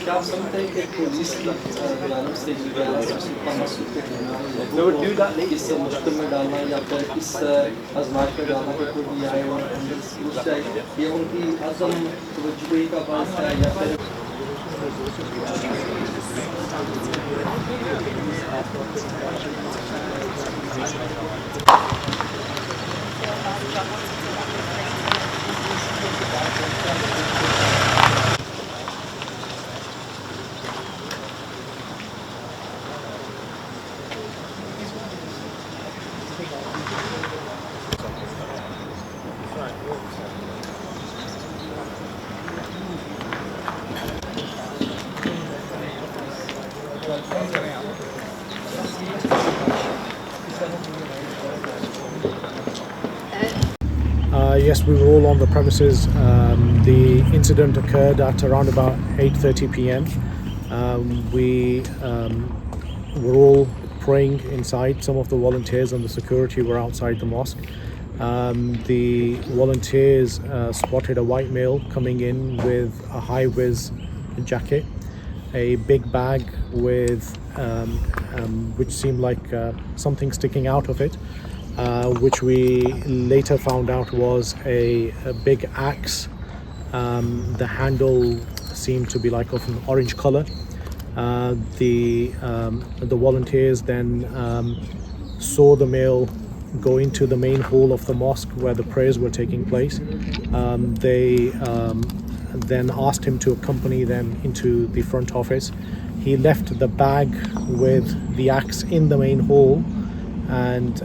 क्या आप समझते हैं कि पुलिस की जानब से जो है they would do that इस मुश्किल में डालना या फिर इस आजमाइश में डालना कि कोई भी आए और घुस जाए, ये उनकी अज़म तवज्जुही का बात है या फिर Yes, we were all on the premises. The incident occurred at around about 8:30 p.m. We were all praying inside. Some of the volunteers and the security were outside the mosque. The volunteers spotted a white male coming in with a high-vis jacket, a big bag with which seemed like something sticking out of it, which we later found out was a big axe. The handle seemed to be like of an orange color. The volunteers then saw the male go into the main hall of the mosque where the prayers were taking place. They then asked him to accompany them into the front office. He left the bag with the axe in the main hall and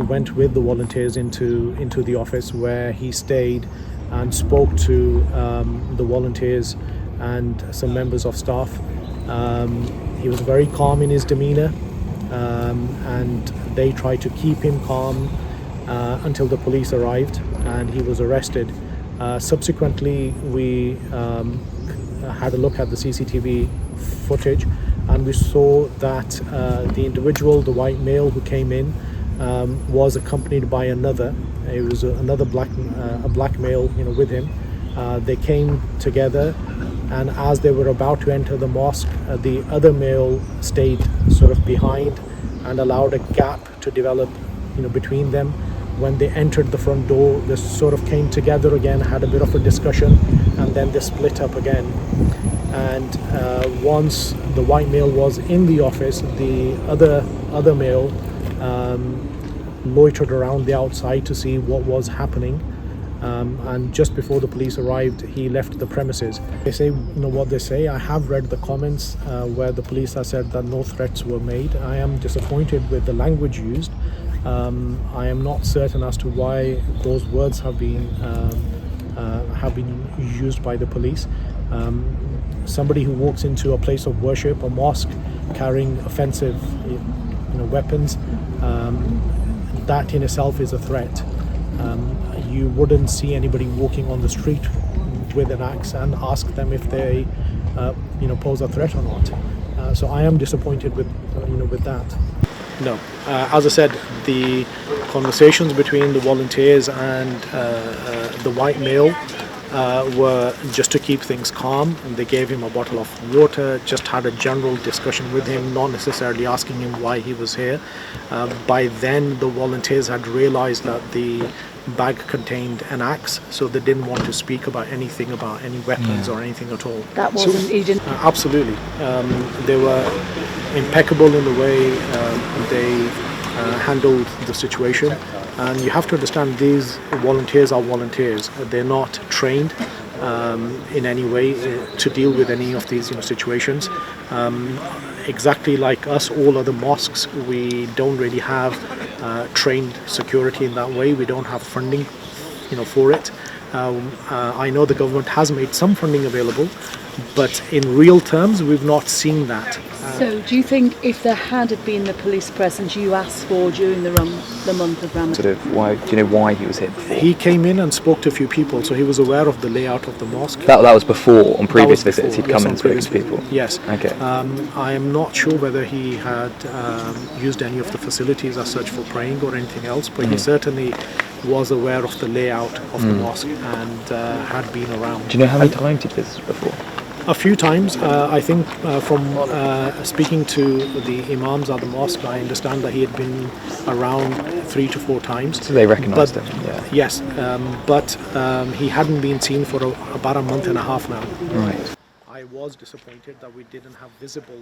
went with the volunteers into the office, where he stayed and spoke to the volunteers and some members of staff. He was very calm in his demeanor, and they tried to keep him calm until the police arrived and he was arrested. Subsequently, we had a look at the CCTV footage, and we saw that the individual, the white male who came in, was accompanied by another. It was another black male, with him. They came together, and as they were about to enter the mosque, the other male stayed sort of behind and allowed a gap to develop, between them. When they entered the front door, they sort of came together again, had a bit of a discussion, and then they split up again. And once the white male was in the office, the other male loitered around the outside to see what was happening. And just before the police arrived, he left the premises. They say, what they say. I have read the comments where the police have said that no threats were made. I am disappointed with the language used. I am not certain as to why those words have been used by the police. Somebody who walks into a place of worship, a mosque, carrying offensive, weapons, that in itself is a threat. You wouldn't see anybody walking on the street with an axe and ask them if they, pose a threat or not. So I am disappointed with that. No, as I said, the conversations between the volunteers and the white male were just to keep things calm. And they gave him a bottle of water, just had a general discussion with him, not necessarily asking him why he was here. By then, the volunteers had realized that the bag contained an axe, so they didn't want to speak about anything about any weapons or anything at all. That wasn't, you didn't? Absolutely. They were impeccable in the way they handled the situation. And you have to understand, these volunteers are volunteers. They're not trained in any way to deal with any of these situations. Exactly like us, all other mosques, we don't really have trained security in that way. We don't have funding, for it. I know the government has made some funding available, but in real terms, we've not seen that. So, do you think if there had been the police presence you asked for during the month of Ramadan? Sort of why? Do you know why he was here before? He came in and spoke to a few people, so he was aware of the layout of the mosque. That was before, on previous visits, he'd come and spoken to people? Yes. Okay. I am not sure whether he had used any of the facilities as such for praying or anything else, but he certainly was aware of the layout of the mosque and had been around. Do you know how many times he'd visited before? A few times. I think from speaking to the imams at the mosque, I understand that he had been around 3 to 4 times. So they recognised him, yeah. Yes, but he hadn't been seen for about a month and a half now. Right. I was disappointed that we didn't have visible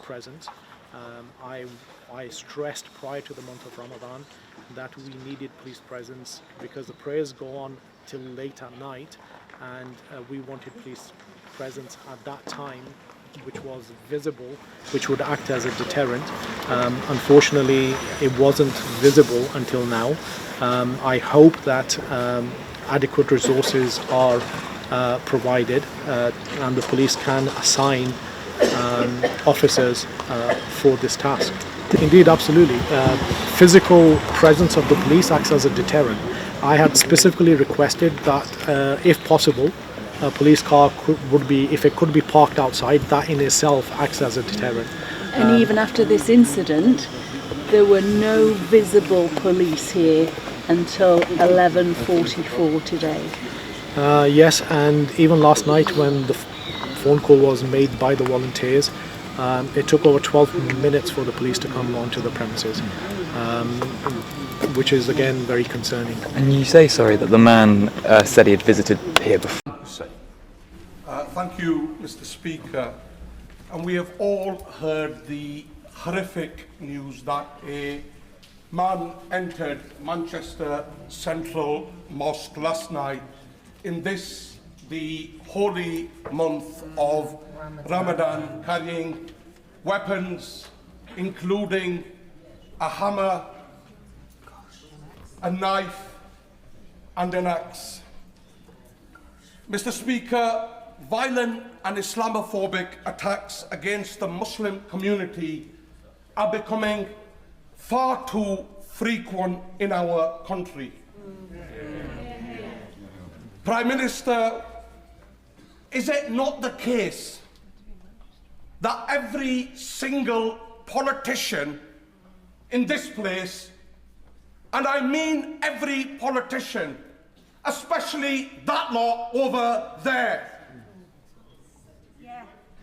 presence. I stressed prior to the month of Ramadan that we needed police presence because the prayers go on till late at night, and we wanted police presence at that time which was visible, which would act as a deterrent. Unfortunately, it wasn't visible until now. I hope that adequate resources are provided and the police can assign officers for this task. Indeed, absolutely. Physical presence of the police acts as a deterrent. I had specifically requested that, if possible, a police car would be, if it could be parked outside, that in itself acts as a deterrent. And even after this incident, there were no visible police here until 11:44 today. Yes, and even last night when the phone call was made by the volunteers, it took over 12 minutes for the police to come onto the premises, which is again very concerning. And you say, sorry, that the man said he had visited here before. Thank you, Mr. Speaker. And we have all heard the horrific news that a man entered Manchester Central Mosque last night in this, the holy month of Ramadan, carrying weapons, including a hammer, a knife, and an axe. Mr. Speaker, violent and Islamophobic attacks against the Muslim community are becoming far too frequent in our country. Prime Minister, is it not the case that every single politician in this place, and I mean every politician, especially that lot over there,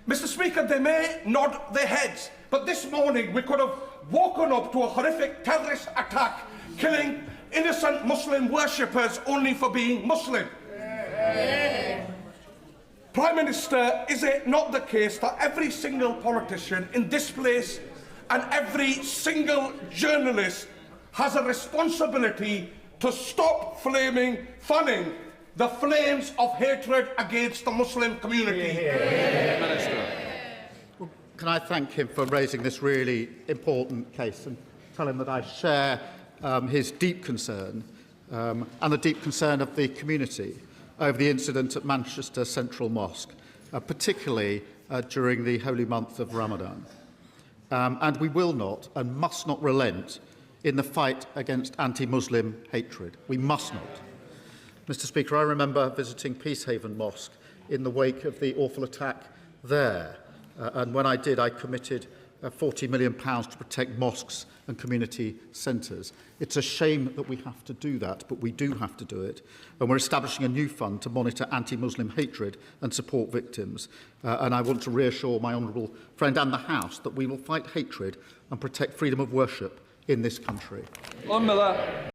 Mr. Speaker, they may nod their heads, but this morning we could have woken up to a horrific terrorist attack, killing innocent Muslim worshippers only for being Muslim. Prime Minister, is it not the case that every single politician in this place and every single journalist has a responsibility to stop fanning the flames of hatred against the Muslim community? Well, can I thank him for raising this really important case and tell him that I share his deep concern and the deep concern of the community over the incident at Manchester Central Mosque, particularly during the holy month of Ramadan. And we will not and must not relent in the fight against anti-Muslim hatred. We must not. Mr. Speaker, I remember visiting Peacehaven Mosque in the wake of the awful attack there. And when I did, I committed £40 million to protect mosques and community centres. It's a shame that we have to do that, but we do have to do it. And we're establishing a new fund to monitor anti-Muslim hatred and support victims. And I want to reassure my honourable friend and the House that we will fight hatred and protect freedom of worship in this country. Miller.